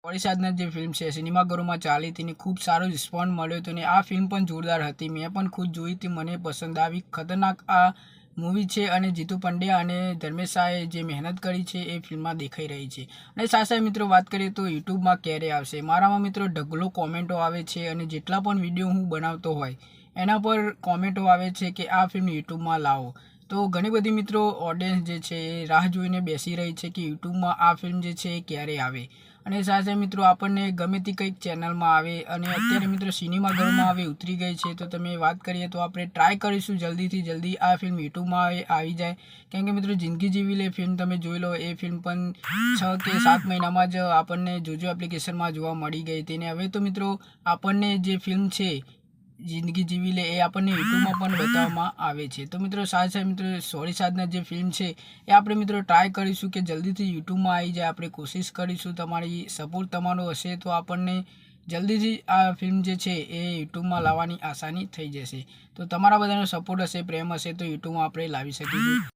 Sorry સાધના જે film છે સિનેમાઘરોમાં ચાલી તેને ખૂબ સારો રિસ્પોન્સ મળ્યો હતો અને આ ફિલ્મ પણ જોરદાર હતી. મેં પણ ખુદ જોઈ હતી, મને પસંદ આવી. ખતરનાક આ મૂવી છે અને જીતુ પંડ્યા અને ધર્મેશ શાહે જે મહેનત કરી છે એ ફિલ્મમાં દેખાઈ રહી છે. અને સાથે મિત્રો વાત કરીએ તો યુટ્યુબમાં ક્યારે આવશે. મારામાં મિત્રો ઢગલો કોમેન્ટો આવે છે અને જેટલા પણ વિડીયો હું બનાવતો હોય એના પર કોમેન્ટો આવે છે કે આ ફિલ્મ યુટ્યુબમાં લાવો. તો ઘણી બધી મિત્રો ઓડિયન્સ જે છે એ રાહ જોઈને બેસી રહી છે કે યુટ્યુબમાં આ ફિલ્મ જે છે એ ક્યારે આવે. અને સાથે મિત્રો આપણને ગમે તે કંઈક ચેનલમાં આવે અને અત્યારે મિત્રો સિનેમાઘરમાં આવે ઉતરી ગઈ છે. તો તમે વાત કરીએ તો આપણે ટ્રાય કરીશું જલ્દીથી જલ્દી આ ફિલ્મ યુટ્યુબમાં આવી જાય. કેમ કે મિત્રો જિંદગી જીવી લે ફિલ્મ તમે જોઈ લો, એ ફિલ્મ પણ 6 કે 7 મહિનામાં જ આપણને જોજો એપ્લિકેશનમાં જોવા મળી ગઈ હતી. અને હવે તો મિત્રો આપણને જે ફિલ્મ છે જિંદગી જીવી લે એ આપણને યુટ્યુબમાં પણ બતાવવામાં આવે છે. તો મિત્રો સાથે મિત્રો સોરી સાધના જે ફિલ્મ છે એ આપણે મિત્રો ટ્રાય કરીશું કે જલ્દીથી યુટ્યુબમાં આવી જાય. આપણે કોશિશ કરીશું, તમારી સપોર્ટ તમારો હશે તો આપણને જલ્દીથી આ ફિલ્મ જે છે એ યુટ્યુબમાં લાવવાની આસાની થઈ જશે. તો તમારા બધાનો સપોર્ટ હશે, પ્રેમ હશે તો યુટ્યુબમાં આપણે લાવી શકીશું.